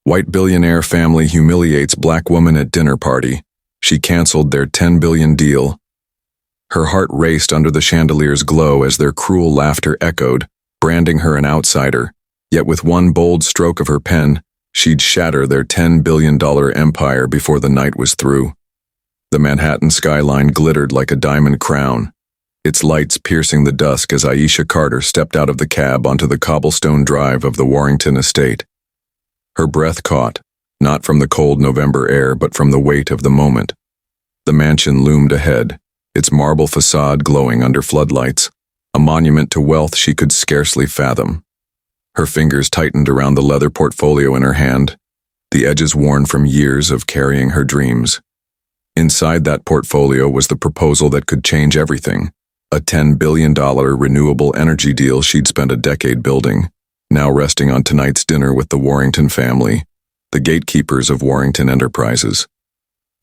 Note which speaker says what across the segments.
Speaker 1: White billionaire family humiliates black woman at dinner party. She canceled their $10 billion deal. Her heart raced under the chandelier's glow as their cruel laughter echoed, branding her an outsider. Yet with one bold stroke of her pen, she'd shatter their $10 billion empire before the night was through. The Manhattan skyline glittered like a diamond crown, its lights piercing the dusk as Aisha Carter stepped out of the cab onto the cobblestone drive of the Warrington estate. Her breath caught, not from the cold November air but from the weight of the moment. The mansion loomed ahead, its marble facade glowing under floodlights, a monument to wealth she could scarcely fathom. Her fingers tightened around the leather portfolio in her hand, the edges worn from years of carrying her dreams. Inside that portfolio was the proposal that could change everything, a $10 billion renewable energy deal she'd spent a decade building, now resting on tonight's dinner with the Warrington family, the gatekeepers of Warrington Enterprises.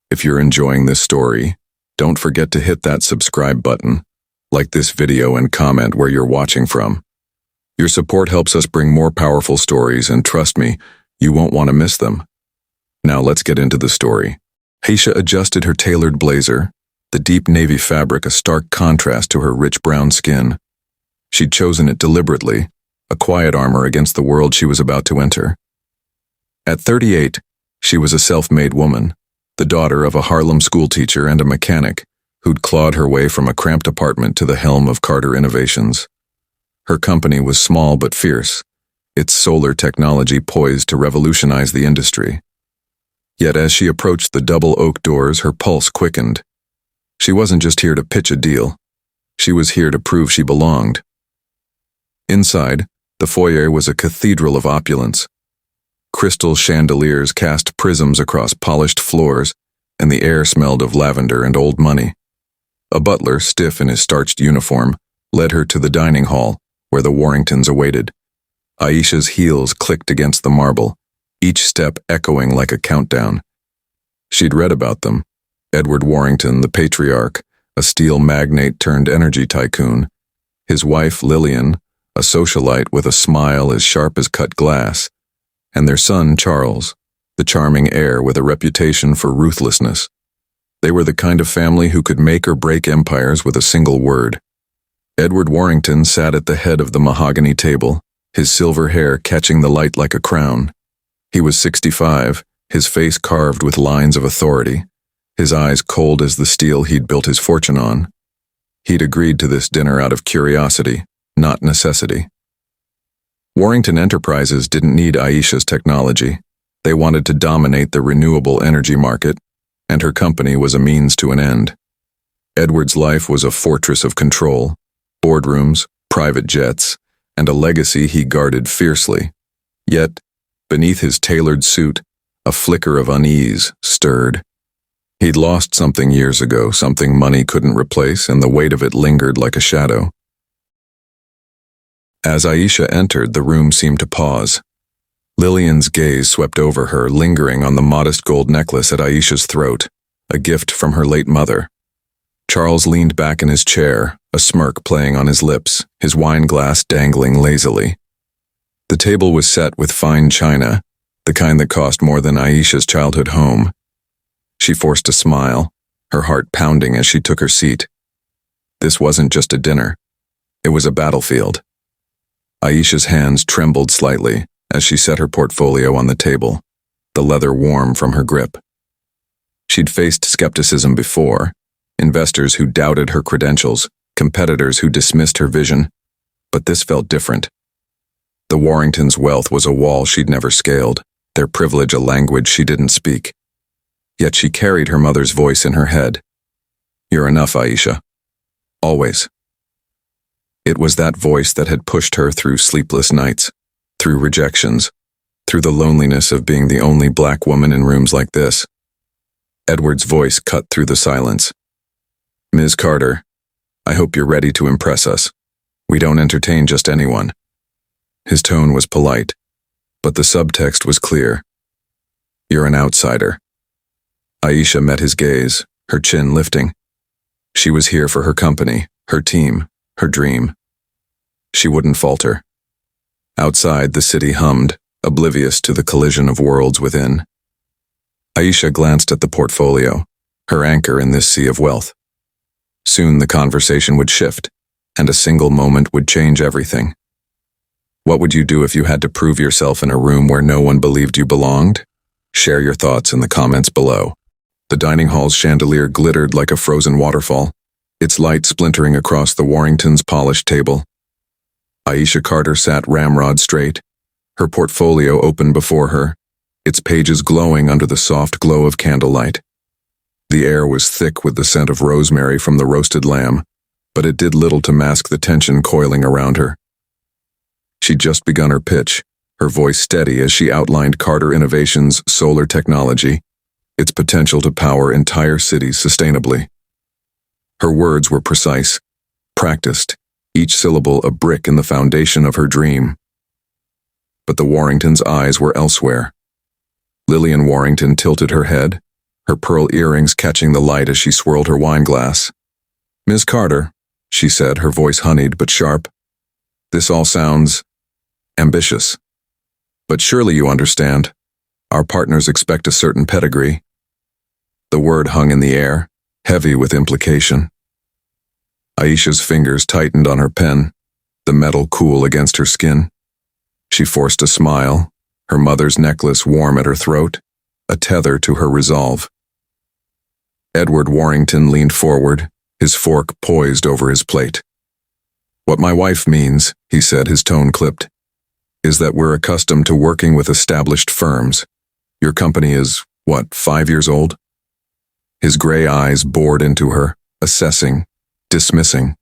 Speaker 1: If you're enjoying this story, don't forget to hit that subscribe button, like this video and comment where you're watching from. Your support helps us bring more powerful stories, and trust me, you won't want to miss them. Now let's get into the story. Aisha adjusted her tailored blazer, the deep navy fabric a stark contrast to her rich brown skin. She'd chosen it deliberately, a quiet armor against the world she was about to enter. At 38, she was a self-made woman, the daughter of a Harlem schoolteacher and a mechanic who'd clawed her way from a cramped apartment to the helm of Carter Innovations. Her company was small but fierce, its solar technology poised to revolutionize the industry. Yet as she approached the double oak doors, her pulse quickened. She wasn't just here to pitch a deal. She was here to prove she belonged. Inside, the foyer was a cathedral of opulence. Crystal chandeliers cast prisms across polished floors, and the air smelled of lavender and old money. A butler, stiff in his starched uniform, led her to the dining hall, where the Warringtons awaited. Aisha's heels clicked against the marble, each step echoing like a countdown. She'd read about them. Edward Warrington, the patriarch, a steel magnate turned energy tycoon. His wife, Lillian, a socialite with a smile as sharp as cut glass. And their son, Charles, the charming heir with a reputation for ruthlessness. They were the kind of family who could make or break empires with a single word. Edward Warrington sat at the head of the mahogany table, his silver hair catching the light like a crown. He was 65, his face carved with lines of authority, his eyes cold as the steel he'd built his fortune on. He'd agreed to this dinner out of curiosity, not necessity. Warrington Enterprises didn't need Aisha's technology. They wanted to dominate the renewable energy market, and her company was a means to an end. Edward's life was a fortress of control, boardrooms, private jets, and a legacy he guarded fiercely. Yet, beneath his tailored suit, a flicker of unease stirred. He'd lost something years ago, something money couldn't replace, and the weight of it lingered like a shadow. As Aisha entered, the room seemed to pause. Lillian's gaze swept over her, lingering on the modest gold necklace at Aisha's throat, a gift from her late mother. Charles leaned back in his chair, a smirk playing on his lips, his wine glass dangling lazily. The table was set with fine china, the kind that cost more than Aisha's childhood home. She forced a smile, her heart pounding as she took her seat. This wasn't just a dinner. It was a battlefield. Aisha's hands trembled slightly as she set her portfolio on the table, the leather warm from her grip. She'd faced skepticism before, investors who doubted her credentials, competitors who dismissed her vision, but this felt different. The Warringtons' wealth was a wall she'd never scaled, their privilege a language she didn't speak. Yet she carried her mother's voice in her head. "You're enough, Aisha. Always." It was that voice that had pushed her through sleepless nights, through rejections, through the loneliness of being the only black woman in rooms like this. Edward's voice cut through the silence. "Ms. Carter, I hope you're ready to impress us. We don't entertain just anyone." His tone was polite, but the subtext was clear. "You're an outsider." Aisha met his gaze, her chin lifting. She was here for her company, her team, her dream. She wouldn't falter. Outside, the city hummed, oblivious to the collision of worlds within. Aisha glanced at the portfolio, her anchor in this sea of wealth. Soon the conversation would shift, and a single moment would change everything. What would you do if you had to prove yourself in a room where no one believed you belonged? Share your thoughts in the comments below. The dining hall's chandelier glittered like a frozen waterfall, its light splintering across the Warrington's polished table. Aisha Carter sat ramrod straight, her portfolio open before her, its pages glowing under the soft glow of candlelight. The air was thick with the scent of rosemary from the roasted lamb, but it did little to mask the tension coiling around her. She'd just begun her pitch, her voice steady as she outlined Carter Innovations' solar technology, its potential to power entire cities sustainably. Her words were precise, practiced, each syllable a brick in the foundation of her dream. But the Warringtons' eyes were elsewhere. Lillian Warrington tilted her head, her pearl earrings catching the light as she swirled her wine glass. "Ms. Carter," she said, her voice honeyed but sharp, "this all sounds ambitious. But surely you understand. Our partners expect a certain pedigree." The word hung in the air, heavy with implication. Aisha's fingers tightened on her pen, the metal cool against her skin. She forced a smile, her mother's necklace warm at her throat, a tether to her resolve. Edward Warrington leaned forward, his fork poised over his plate. "What my wife means," he said, his tone clipped, "is that we're accustomed to working with established firms. Your company is, 5 years old?" His gray eyes bored into her, assessing, dismissing.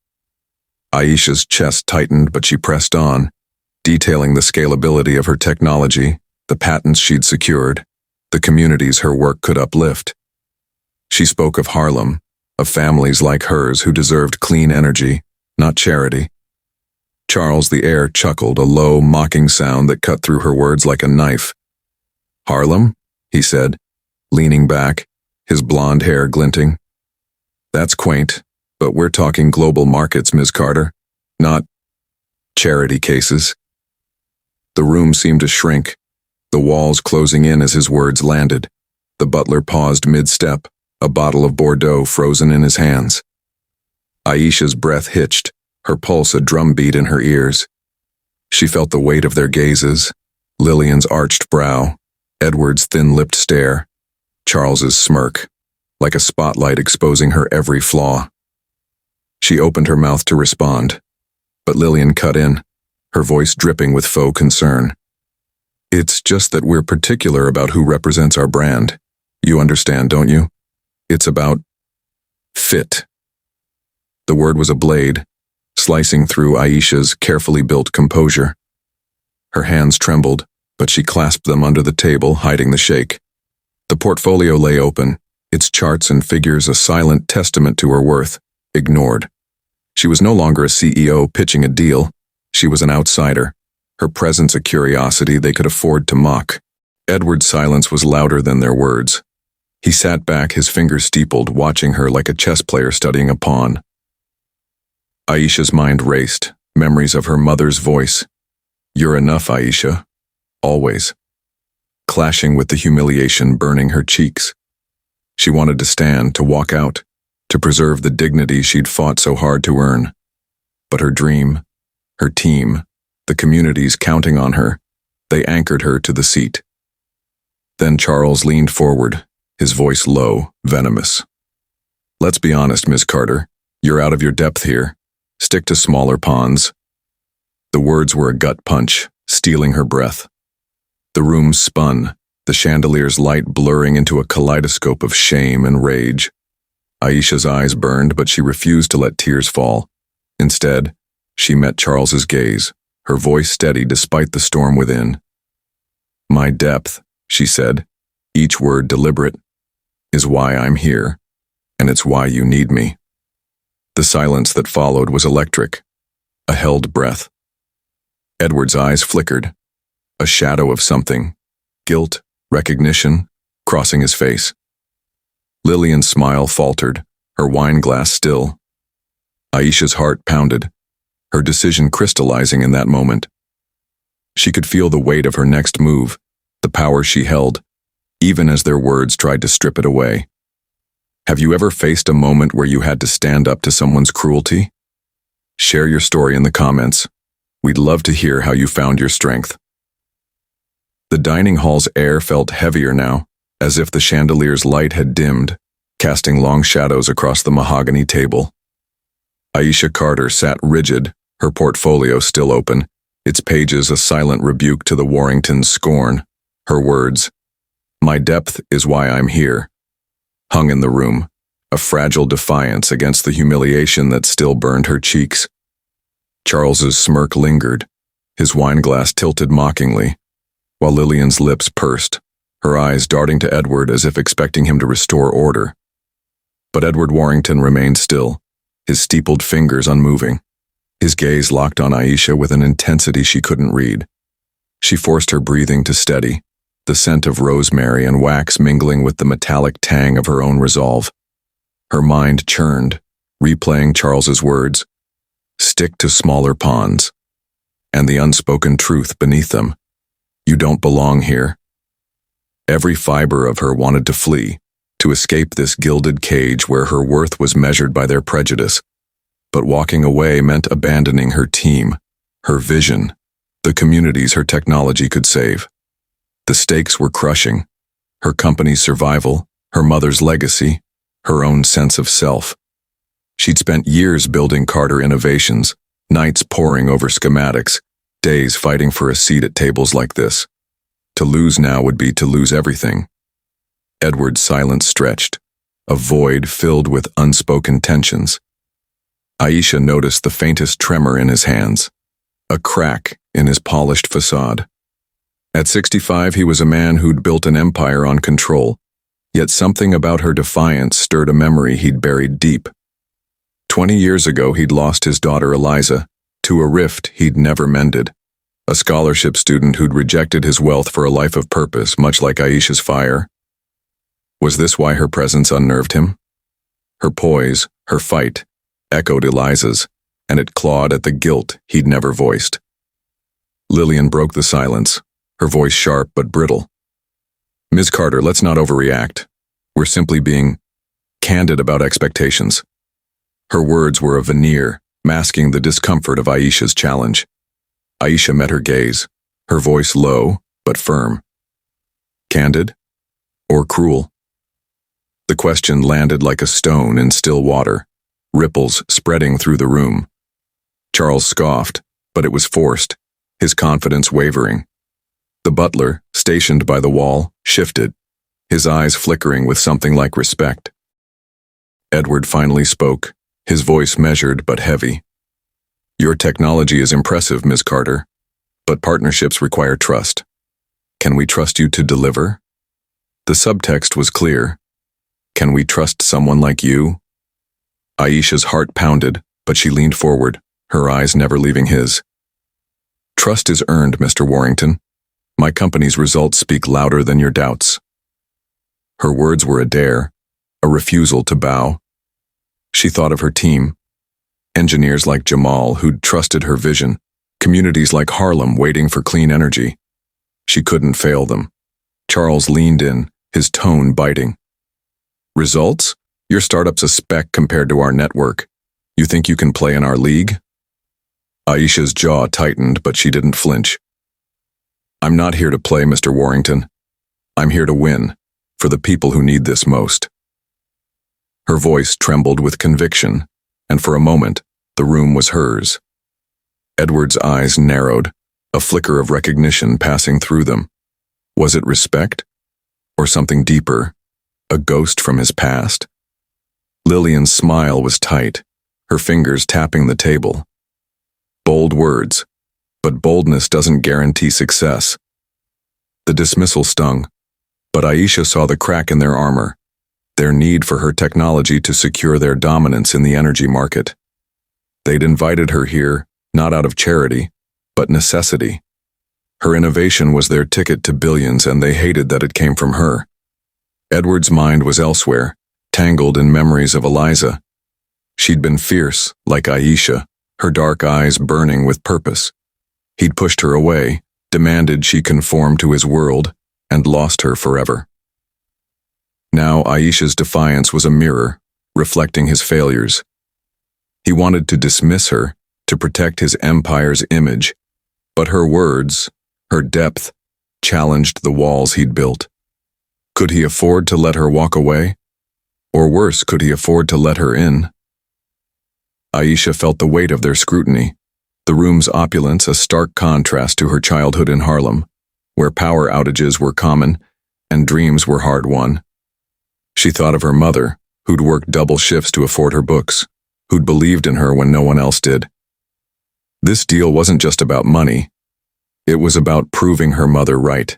Speaker 1: Aisha's chest tightened, but she pressed on, detailing the scalability of her technology, the patents she'd secured, the communities her work could uplift. She spoke of Harlem, of families like hers who deserved clean energy, not charity. Charles the heir chuckled, a low, mocking sound that cut through her words like a knife. "Harlem?" he said, leaning back, his blonde hair glinting. "That's quaint, but we're talking global markets, Ms. Carter, not charity cases." The room seemed to shrink, the walls closing in as his words landed. The butler paused mid-step, a bottle of Bordeaux frozen in his hands. Aisha's breath hitched, her pulse a drumbeat in her ears. She felt the weight of their gazes, Lillian's arched brow, Edward's thin-lipped stare, Charles's smirk, like a spotlight exposing her every flaw. She opened her mouth to respond, but Lillian cut in, her voice dripping with faux concern. "It's just that we're particular about who represents our brand. You understand, don't you? It's about fit." The word was a blade, slicing through Aisha's carefully built composure. Her hands trembled, but she clasped them under the table, hiding the shake. The portfolio lay open, its charts and figures a silent testament to her worth, ignored. She was no longer a CEO pitching a deal. She was an outsider, her presence a curiosity they could afford to mock. Edward's silence was louder than their words. He sat back, his fingers steepled, watching her like a chess player studying a pawn. Aisha's mind raced, memories of her mother's voice. "You're enough, Aisha. Always." Clashing with the humiliation burning her cheeks. She wanted to stand, to walk out, to preserve the dignity she'd fought so hard to earn. But her dream, her team, the communities counting on her, they anchored her to the seat. Then Charles leaned forward, his voice low, venomous. "Let's be honest, Ms. Carter. You're out of your depth here. Stick to smaller ponds." The words were a gut punch, stealing her breath. The room spun, the chandelier's light blurring into a kaleidoscope of shame and rage. Aisha's eyes burned, but she refused to let tears fall. Instead, she met Charles's gaze, her voice steady despite the storm within. "My depth," she said, each word deliberate, "is why I'm here, and it's why you need me." The silence that followed was electric, a held breath. Edward's eyes flickered, a shadow of something, guilt, recognition, crossing his face. Lillian's smile faltered, her wine glass still. Aisha's heart pounded, her decision crystallizing in that moment. She could feel the weight of her next move, the power she held, even as their words tried to strip it away. Have you ever faced a moment where you had to stand up to someone's cruelty? Share your story in the comments. We'd love to hear how you found your strength. The dining hall's air felt heavier now, as if the chandelier's light had dimmed, casting long shadows across the mahogany table. Aisha Carter sat rigid, her portfolio still open, its pages a silent rebuke to the Warrington's scorn. Her words, "My depth is why I'm here," hung in the room, a fragile defiance against the humiliation that still burned her cheeks. Charles's smirk lingered, his wineglass tilted mockingly, while Lillian's lips pursed, her eyes darting to Edward as if expecting him to restore order. But Edward Warrington remained still, his steepled fingers unmoving, his gaze locked on Aisha with an intensity she couldn't read. She forced her breathing to steady, the scent of rosemary and wax mingling with the metallic tang of her own resolve. Her mind churned, replaying Charles's words, "Stick to smaller ponds," and the unspoken truth beneath them, "You don't belong here." Every fiber of her wanted to flee, to escape this gilded cage where her worth was measured by their prejudice. But walking away meant abandoning her team, her vision, the communities her technology could save. The stakes were crushing: her company's survival, her mother's legacy, her own sense of self. She'd spent years building Carter Innovations, nights poring over schematics, days fighting for a seat at tables like this. To lose now would be to lose everything. Edward's silence stretched, a void filled with unspoken tensions. Aisha noticed the faintest tremor in his hands, a crack in his polished facade. At 65, he was a man who'd built an empire on control, yet something about her defiance stirred a memory he'd buried deep. 20 years ago, he'd lost his daughter Eliza to a rift he'd never mended, a scholarship student who'd rejected his wealth for a life of purpose, much like Aisha's fire. Was this why her presence unnerved him? Her poise, her fight, echoed Eliza's, and it clawed at the guilt he'd never voiced. Lillian broke the silence, her voice sharp but brittle. "Ms. Carter, let's not overreact. We're simply being candid about expectations." Her words were a veneer, masking the discomfort of Aisha's challenge. Aisha met her gaze, her voice low but firm. Candid? Or cruel? The question landed like a stone in still water, ripples spreading through the room. Charles scoffed, but it was forced, his confidence wavering. The butler, stationed by the wall, shifted, his eyes flickering with something like respect. Edward finally spoke, his voice measured but heavy. "Your technology is impressive, Ms. Carter, but partnerships require trust. Can we trust you to deliver?" The subtext was clear. Can we trust someone like you? Aisha's heart pounded, but she leaned forward, her eyes never leaving his. "Trust is earned, Mr. Warrington. My company's results speak louder than your doubts." Her words were a dare, a refusal to bow. She thought of her team, engineers like Jamal who'd trusted her vision, communities like Harlem waiting for clean energy. She couldn't fail them. Charles leaned in, his tone biting. "Results? Your startup's a speck compared to our network. You think you can play in our league?" Aisha's jaw tightened, but she didn't flinch. "I'm not here to play, Mr. Warrington. I'm here to win, for the people who need this most." Her voice trembled with conviction, and for a moment, the room was hers. Edward's eyes narrowed, a flicker of recognition passing through them. Was it respect? Or something deeper, a ghost from his past? Lillian's smile was tight, her fingers tapping the table. Bold words, but boldness doesn't guarantee success. The dismissal stung, but Aisha saw the crack in their armor, their need for her technology to secure their dominance in the energy market. They'd invited her here, not out of charity, but necessity. Her innovation was their ticket to billions, and they hated that it came from her. Edward's mind was elsewhere, tangled in memories of Eliza. She'd been fierce, like Aisha, her dark eyes burning with purpose. He'd pushed her away, demanded she conform to his world, and lost her forever. Now Aisha's defiance was a mirror, reflecting his failures. He wanted to dismiss her, to protect his empire's image, but her words, her depth, challenged the walls he'd built. Could he afford to let her walk away? Or worse, could he afford to let her in? Aisha felt the weight of their scrutiny, the room's opulence a stark contrast to her childhood in Harlem, where power outages were common and dreams were hard-won. She thought of her mother, who'd worked double shifts to afford her books, who'd believed in her when no one else did. This deal wasn't just about money. It was about proving her mother right,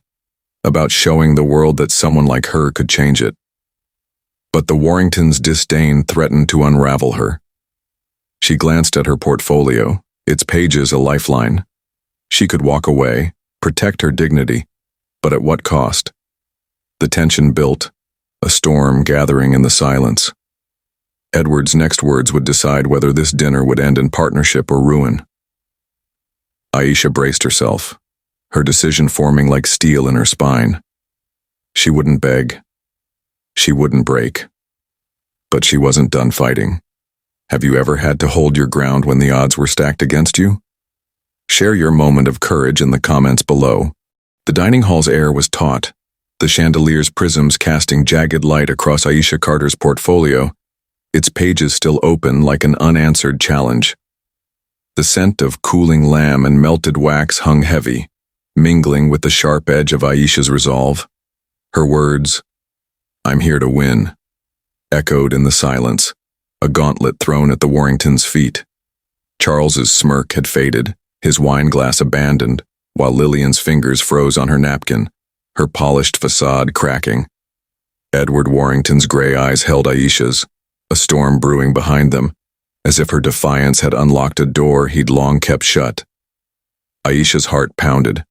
Speaker 1: about showing the world that someone like her could change it. But the Warringtons' disdain threatened to unravel her. She glanced at her portfolio, its pages a lifeline. She could walk away, protect her dignity, but at what cost? The tension built, a storm gathering in the silence. Edward's next words would decide whether this dinner would end in partnership or ruin. Aisha braced herself, her decision forming like steel in her spine. She wouldn't beg. She wouldn't break. But she wasn't done fighting. Have you ever had to hold your ground when the odds were stacked against you? Share your moment of courage in the comments below. The dining hall's air was taut, the chandelier's prisms casting jagged light across Aisha Carter's portfolio, its pages still open like an unanswered challenge. The scent of cooling lamb and melted wax hung heavy, mingling with the sharp edge of Aisha's resolve. Her words, "I'm here to win," echoed in the silence, a gauntlet thrown at the Warringtons' feet. Charles's smirk had faded, his wineglass abandoned, while Lillian's fingers froze on her napkin, her polished facade cracking. Edward Warrington's gray eyes held Aisha's, a storm brewing behind them, as if her defiance had unlocked a door he'd long kept shut. Aisha's heart pounded,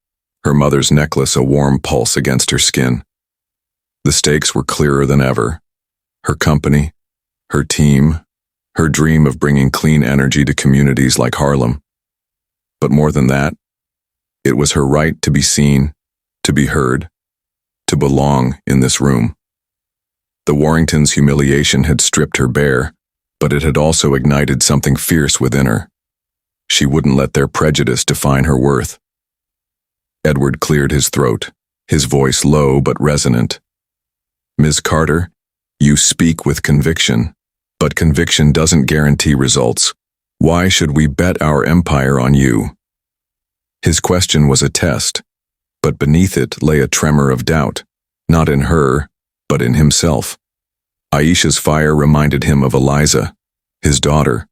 Speaker 1: her mother's necklace a warm pulse against her skin. The stakes were clearer than ever. Her company, her team, her dream of bringing clean energy to communities like Harlem. But more than that, it was her right to be seen, to be heard, to belong in this room. The Warringtons' humiliation had stripped her bare, but it had also ignited something fierce within her. She wouldn't let their prejudice define her worth. Edward cleared his throat, his voice low but resonant. "Ms. Carter, you speak with conviction, but conviction doesn't guarantee results. Why should we bet our empire on you?" His question was a test, but beneath it lay a tremor of doubt, not in her, but in himself. Aisha's fire reminded him of Eliza, his daughter,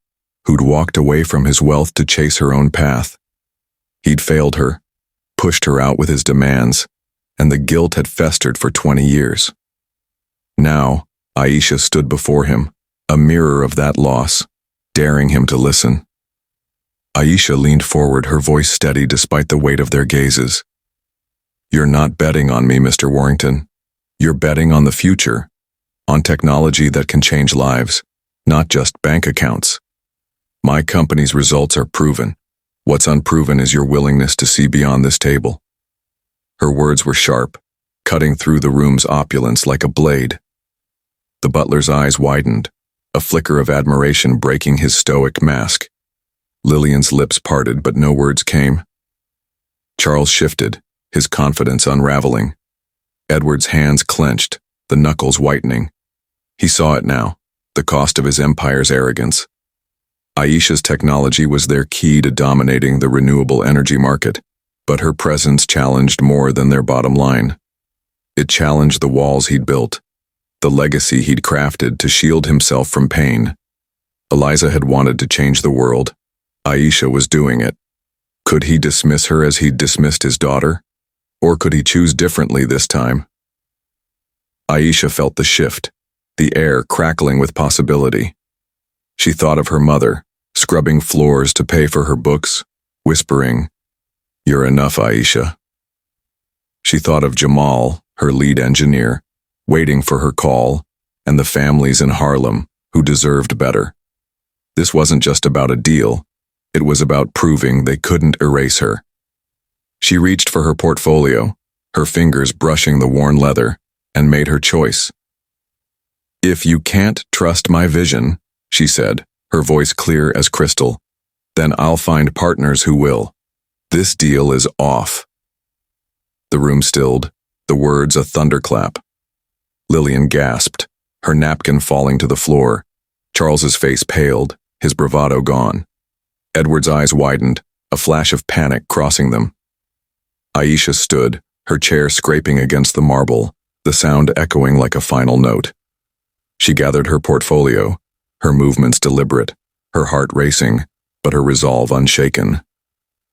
Speaker 1: who'd walked away from his wealth to chase her own path. He'd failed her, pushed her out with his demands, and the guilt had festered for 20 years. Now, Aisha stood before him, a mirror of that loss, daring him to listen. Aisha leaned forward, her voice steady despite the weight of their gazes. "You're not betting on me, Mr. Warrington. You're betting on the future, on technology that can change lives, not just bank accounts. My company's results are proven. What's unproven is your willingness to see beyond this table." Her words were sharp, cutting through the room's opulence like a blade. The butler's eyes widened, a flicker of admiration breaking his stoic mask. Lillian's lips parted, but no words came. Charles shifted, his confidence unraveling. Edward's hands clenched, the knuckles whitening. He saw it now, the cost of his empire's arrogance. Aisha's technology was their key to dominating the renewable energy market, but her presence challenged more than their bottom line. It challenged the walls he'd built, the legacy he'd crafted to shield himself from pain. Eliza had wanted to change the world. Aisha was doing it. Could he dismiss her as he'd dismissed his daughter? Or could he choose differently this time? Aisha felt the shift, the air crackling with possibility. She thought of her mother, scrubbing floors to pay for her books, whispering, "You're enough, Aisha." She thought of Jamal, her lead engineer, waiting for her call, and the families in Harlem who deserved better. This wasn't just about a deal. It was about proving they couldn't erase her. She reached for her portfolio, her fingers brushing the worn leather, and made her choice. "If you can't trust my vision," she said, her voice clear as crystal, "then I'll find partners who will. This deal is off." The room stilled, the words a thunderclap. Lillian gasped, her napkin falling to the floor. Charles's face paled, his bravado gone. Edward's eyes widened, a flash of panic crossing them. Aisha stood, her chair scraping against the marble, the sound echoing like a final note. She gathered her portfolio, her movements deliberate, her heart racing, but her resolve unshaken.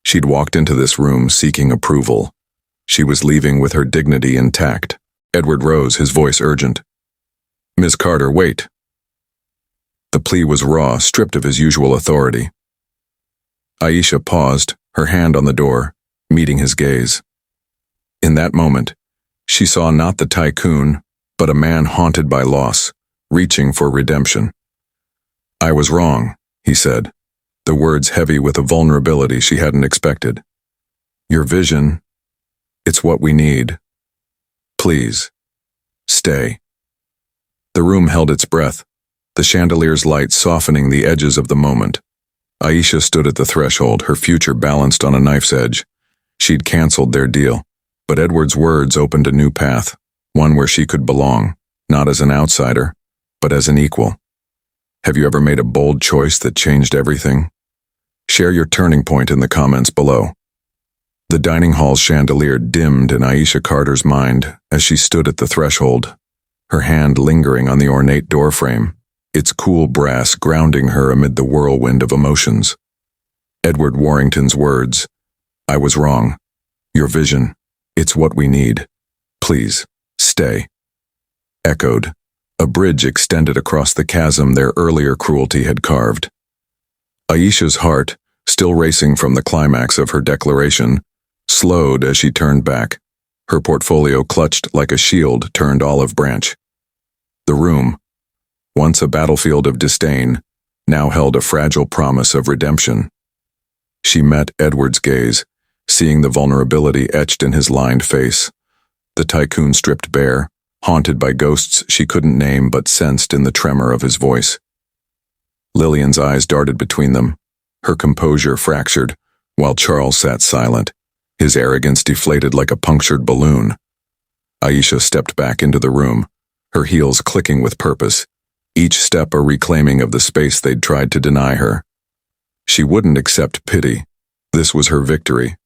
Speaker 1: She'd walked into this room seeking approval. She was leaving with her dignity intact. Edward rose, his voice urgent. "Miss Carter, wait." The plea was raw, stripped of his usual authority. Aisha paused, her hand on the door, meeting his gaze. In that moment, she saw not the tycoon, but a man haunted by loss, reaching for redemption. "I was wrong," he said, the words heavy with a vulnerability she hadn't expected. "Your vision, it's what we need. Please, stay." The room held its breath, the chandelier's light softening the edges of the moment. Aisha stood at the threshold, her future balanced on a knife's edge. She'd canceled their deal, but Edward's words opened a new path, one where she could belong, not as an outsider, but as an equal. Have you ever made a bold choice that changed everything? Share your turning point in the comments below. The dining hall's chandelier dimmed in Aisha Carter's mind as she stood at the threshold, her hand lingering on the ornate doorframe, its cool brass grounding her amid the whirlwind of emotions. Edward Warrington's words, "I was wrong. Your vision, it's what we need. Please, stay," echoed. A bridge extended across the chasm their earlier cruelty had carved. Aisha's heart, still racing from the climax of her declaration, slowed as she turned back, her portfolio clutched like a shield turned olive branch. The room, once a battlefield of disdain, now held a fragile promise of redemption. She met Edward's gaze, seeing the vulnerability etched in his lined face. The tycoon stripped bare, haunted by ghosts she couldn't name but sensed in the tremor of his voice. Lillian's eyes darted between them, her composure fractured, while Charles sat silent, his arrogance deflated like a punctured balloon. Aisha stepped back into the room, her heels clicking with purpose, each step a reclaiming of the space they'd tried to deny her. She wouldn't accept pity. This was her victory,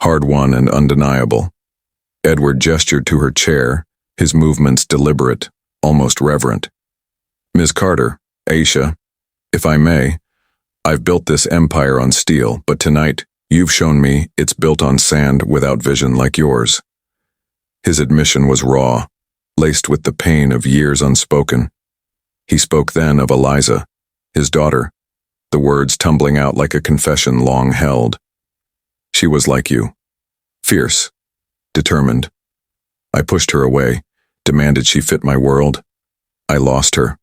Speaker 1: hard-won and undeniable. Edward gestured to her chair, his movements deliberate, almost reverent. "Miss Carter, Aisha, if I may, I've built this empire on steel, but tonight, you've shown me it's built on sand without vision like yours." His admission was raw, laced with the pain of years unspoken. He spoke then of Eliza, his daughter, the words tumbling out like a confession long held. "She was like you, fierce, determined. I pushed her away, demanded she fit my world. I lost her.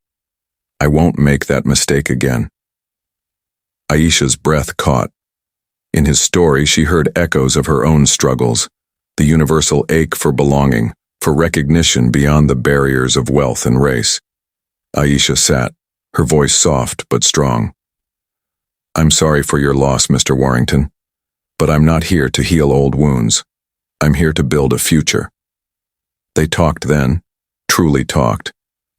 Speaker 1: I won't make that mistake again." Aisha's breath caught. In his story, she heard echoes of her own struggles, the universal ache for belonging, for recognition beyond the barriers of wealth and race. Aisha sat, her voice soft but strong. "I'm sorry for your loss, Mr. Warrington, but I'm not here to heal old wounds. I'm here to build a future." They talked then, truly talked,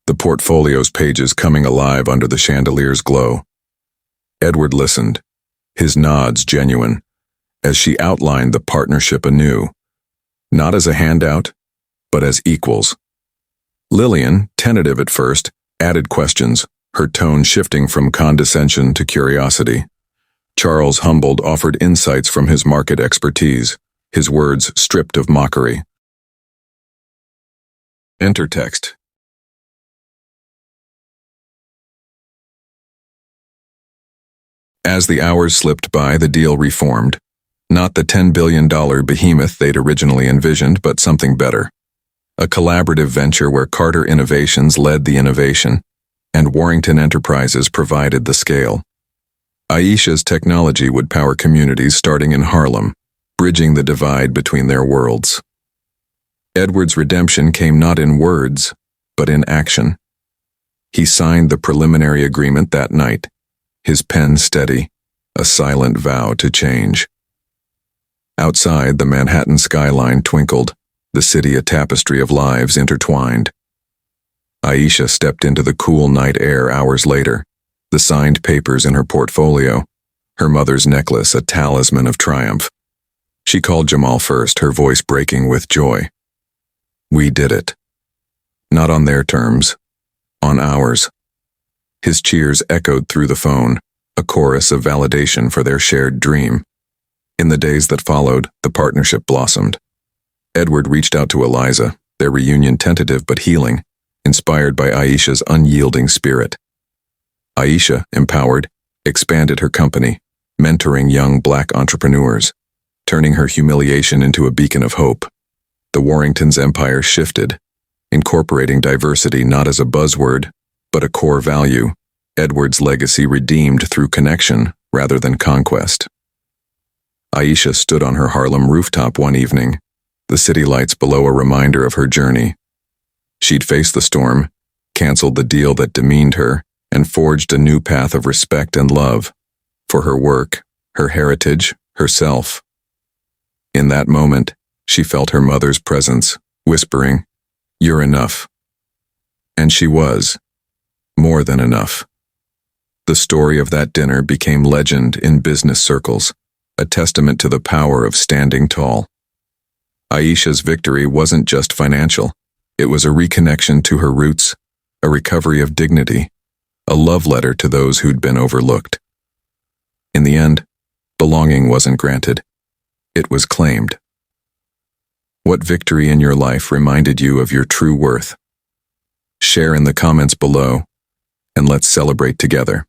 Speaker 1: the portfolio's pages coming alive under the chandelier's glow. Edward listened, his nods genuine, as she outlined the partnership anew, not as a handout, but as equals. Lillian, tentative at first, added questions, her tone shifting from condescension to curiosity. Charles, humbled, offered insights from his market expertise, his words stripped of mockery. Enter text. As the hours slipped by, the deal reformed. Not the $10 billion behemoth they'd originally envisioned, but something better. A collaborative venture where Carter Innovations led the innovation, and Warrington Enterprises provided the scale. Aisha's technology would power communities starting in Harlem, bridging the divide between their worlds. Edward's redemption came not in words, but in action. He signed the preliminary agreement that night, his pen steady, a silent vow to change. Outside, the Manhattan skyline twinkled, the city a tapestry of lives intertwined. Aisha stepped into the cool night air hours later, the signed papers in her portfolio, her mother's necklace a talisman of triumph. She called Jamal first, her voice breaking with joy. We did it. Not on their terms, on ours. His cheers echoed through the phone, a chorus of validation for their shared dream. In the days that followed, the partnership blossomed. Edward reached out to Eliza, their reunion tentative but healing, inspired by Aisha's unyielding spirit. Aisha, empowered, expanded her company, mentoring young Black entrepreneurs, turning her humiliation into a beacon of hope. The Warringtons' empire shifted, incorporating diversity not as a buzzword, but a core value, Edward's legacy redeemed through connection rather than conquest. Aisha stood on her Harlem rooftop one evening, the city lights below a reminder of her journey. She'd faced the storm, canceled the deal that demeaned her, and forged a new path of respect and love for her work, her heritage, herself. In that moment, she felt her mother's presence, whispering, "You're enough." And she was, more than enough. The story of that dinner became legend in business circles, a testament to the power of standing tall. Aisha's victory wasn't just financial. It was a reconnection to her roots, a recovery of dignity, a love letter to those who'd been overlooked. In the end, belonging wasn't granted. It was claimed. What victory in your life reminded you of your true worth? Share in the comments below, and let's celebrate together.